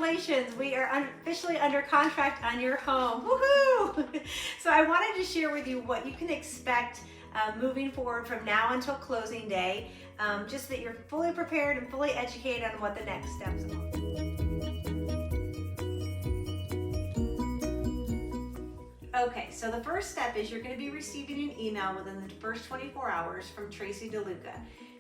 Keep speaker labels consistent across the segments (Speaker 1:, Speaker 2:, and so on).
Speaker 1: congratulations, we are officially under contract on your home. Woohoo! So I wanted to share with you what you can expect moving forward from now until closing day, just that you're fully prepared and fully educated on what the next steps are. Okay, so the first step is you're going to be receiving an email within the first 24 hours from Tracy DeLuca.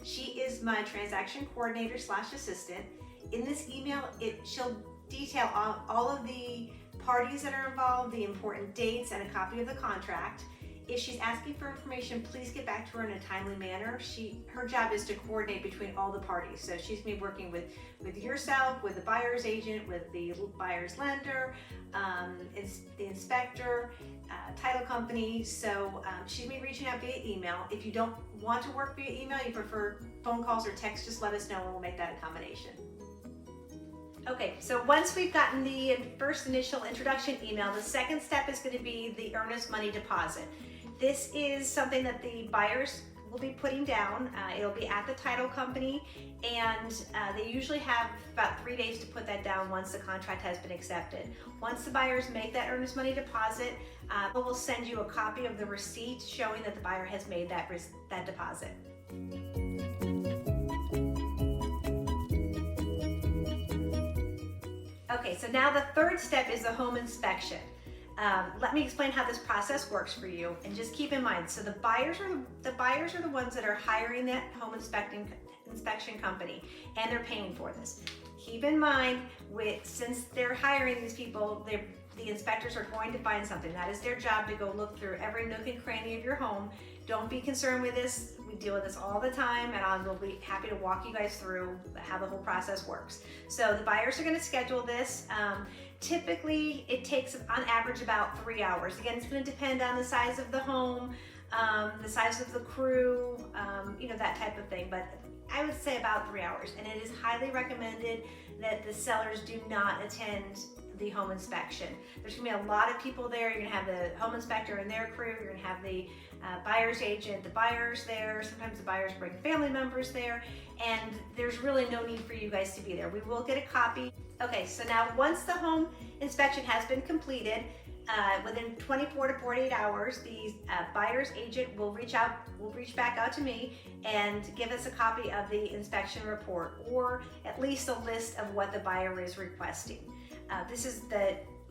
Speaker 1: She is my transaction coordinator / assistant. In this email, she'll detail all of the parties that are involved, the important dates, and a copy of the contract. If she's asking for information, please get back to her in a timely manner. Her job is to coordinate between all the parties. So she's going to be working with yourself, with the buyer's agent, with the buyer's lender, the inspector, title company. So she's going to be reaching out via email. If you don't want to work via email, you prefer phone calls or text, just let us know and we'll make that accommodation. Okay, so once we've gotten the first initial introduction email, the second step is going to be the earnest money deposit. This is something that the buyers will be putting down. It'll be at the title company, and they usually have about 3 days to put that down once the contract has been accepted. Once the buyers make that earnest money deposit, we'll send you a copy of the receipt showing that the buyer has made that deposit. Okay, so now the third step is the home inspection. Let me explain how this process works for you, and just keep in mind, so the buyers are the ones that are hiring that home inspection company, and they're paying for this. Keep in mind, since they're hiring these people, the inspectors are going to find something. That is their job, to go look through every nook and cranny of your home. Don't be concerned with this. We deal with this all the time, and we'll be happy to walk you guys through how the whole process works. So the buyers are going to schedule this. Typically, it takes on average about 3 hours. Again, it's going to depend on the size of the home, the size of the crew, that type of thing. But I would say about 3 hours. And it is highly recommended that the sellers do not attend the home inspection. There's gonna be a lot of people there. You're gonna have the home inspector and their crew. You're gonna have the buyer's agent, the buyers there. Sometimes the buyers bring family members there, and there's really no need for you guys to be there. We will get a copy. Okay, so now once the home inspection has been completed, within 24 to 48 hours, the buyer's agent will reach back out to me and give us a copy of the inspection report, or at least a list of what the buyer is requesting.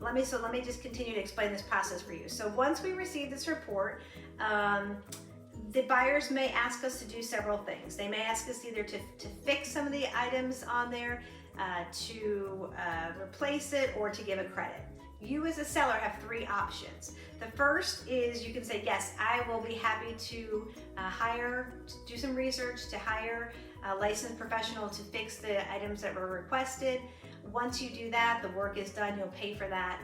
Speaker 1: Let me just continue to explain this process for you. So once we receive this report, the buyers may ask us to do several things. They may ask us either to fix some of the items on there, to replace it, or to give a credit. You as a seller have 3 options. The first is you can say, yes, I will be happy to do some research to hire a licensed professional to fix the items that were requested. Once you do that, the work is done, you'll pay for that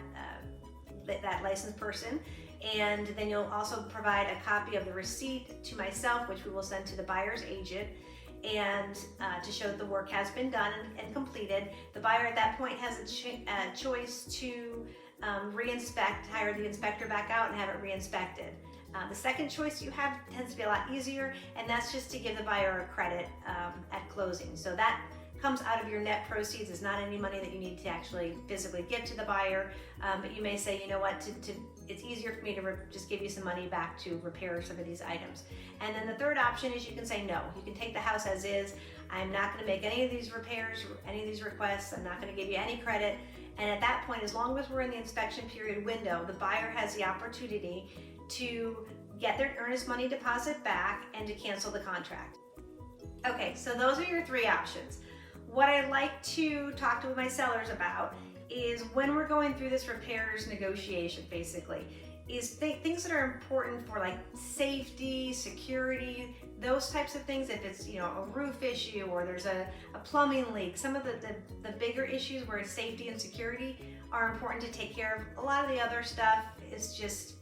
Speaker 1: licensed person. And then you'll also provide a copy of the receipt to myself, which we will send to the buyer's agent, and to show that the work has been done and completed. The buyer at that point has a choice to re-inspect, hire the inspector back out and have it re-inspected. The second choice you have tends to be a lot easier, and that's just to give the buyer a credit at closing. So that comes out of your net proceeds. It's not any money that you need to actually physically give to the buyer, but you may say, you know what, it's easier for me to just give you some money back to repair some of these items. And then the third option is you can say no. You can take the house as is. I'm not going to make any of these repairs, any of these requests. I'm not going to give you any credit. And at that point, as long as we're in the inspection period window, the buyer has the opportunity to get their earnest money deposit back and to cancel the contract. Okay, so those are your 3 options. What I like to talk to my sellers about is when we're going through this repairs negotiation, basically, is things that are important for like safety, security, those types of things. If it's a roof issue or there's a plumbing leak, some of the bigger issues where safety and security are important to take care of. A lot of the other stuff is just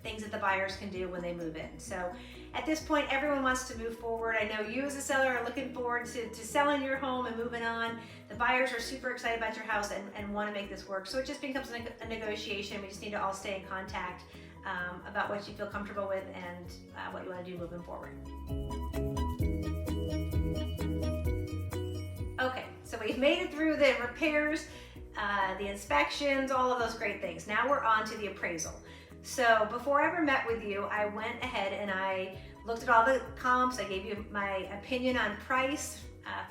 Speaker 1: things that the buyers can do when they move in. So at this point, everyone wants to move forward. I know you as a seller are looking forward to selling your home and moving on. The buyers are super excited about your house and want to make this work. So it just becomes a negotiation. We just need to all stay in contact about what you feel comfortable with and what you want to do moving forward. Okay, so we've made it through the repairs the inspections, all of those great things. Now we're on to the appraisal. So before I ever met with you, I went ahead and I looked at all the comps. I gave you my opinion on price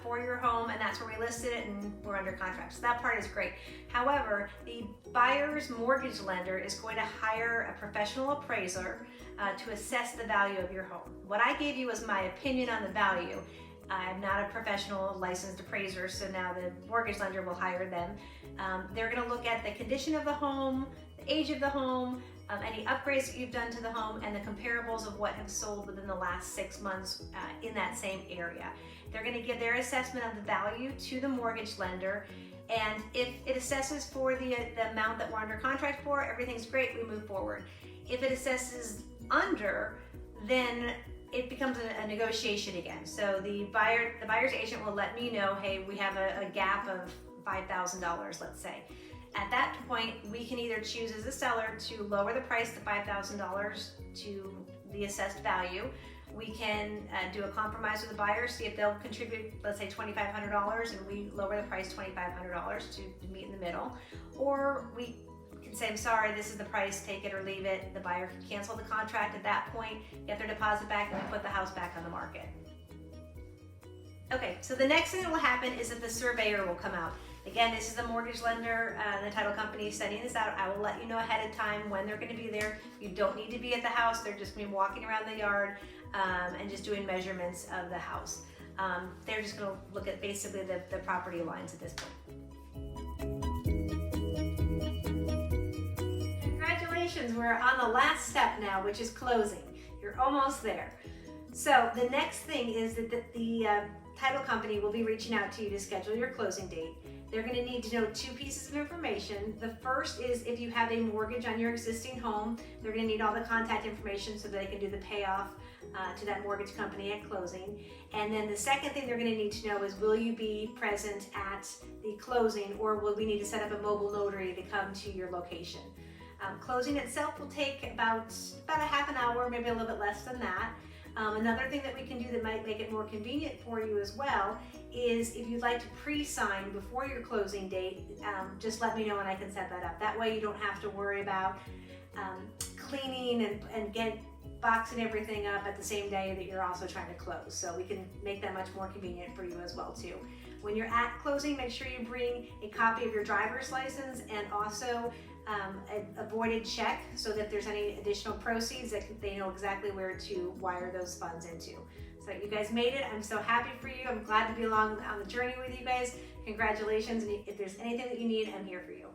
Speaker 1: for your home, and that's where we listed it, and we're under contract. So that part is great. However, the buyer's mortgage lender is going to hire a professional appraiser to assess the value of your home. What I gave you was my opinion on the value. I'm not a professional licensed appraiser, so now the mortgage lender will hire them. They're going to look at the condition of the home, the age of the home, any upgrades that you've done to the home, and the comparables of what have sold within the last 6 months in that same area. They're going to give their assessment of the value to the mortgage lender, and if it assesses for the amount that we're under contract for, everything's great, we move forward. If it assesses under, then it becomes a negotiation again. So the buyer's agent will let me know, hey, we have a gap of $5,000, let's say. At that point, we can either choose as a seller to lower the price to $5,000 to the assessed value. We can do a compromise with the buyer, see if they'll contribute, let's say $2,500, and we lower the price $2,500 to meet in the middle. Or we can say, I'm sorry, this is the price, take it or leave it. The buyer can cancel the contract at that point, get their deposit back, and we put the house back on the market. Okay, so the next thing that will happen is that the surveyor will come out. Again, this is the mortgage lender, the title company sending this out. I will let you know ahead of time when they're going to be there. You don't need to be at the house. They're just going to be walking around the yard and just doing measurements of the house. They're just going to look at basically the property lines at this point. Congratulations, we're on the last step now, which is closing. You're almost there. So the next thing is that the title company will be reaching out to you to schedule your closing date. They're going to need to know 2 pieces of information. The first is if you have a mortgage on your existing home, they're going to need all the contact information so that they can do the payoff to that mortgage company at closing. And then the second thing they're going to need to know is, will you be present at the closing, or will we need to set up a mobile notary to come to your location? Closing itself will take about a half an hour, maybe a little bit less than that. Another thing that we can do that might make it more convenient for you as well is if you'd like to pre-sign before your closing date, just let me know and I can set that up. That way you don't have to worry about cleaning and boxing everything up at the same day that you're also trying to close. So we can make that much more convenient for you as well too. When you're at closing, make sure you bring a copy of your driver's license and also a voided check, so that if there's any additional proceeds, that they know exactly where to wire those funds into. So you guys made it. I'm so happy for you. I'm glad to be along on the journey with you guys. Congratulations. And if there's anything that you need, I'm here for you.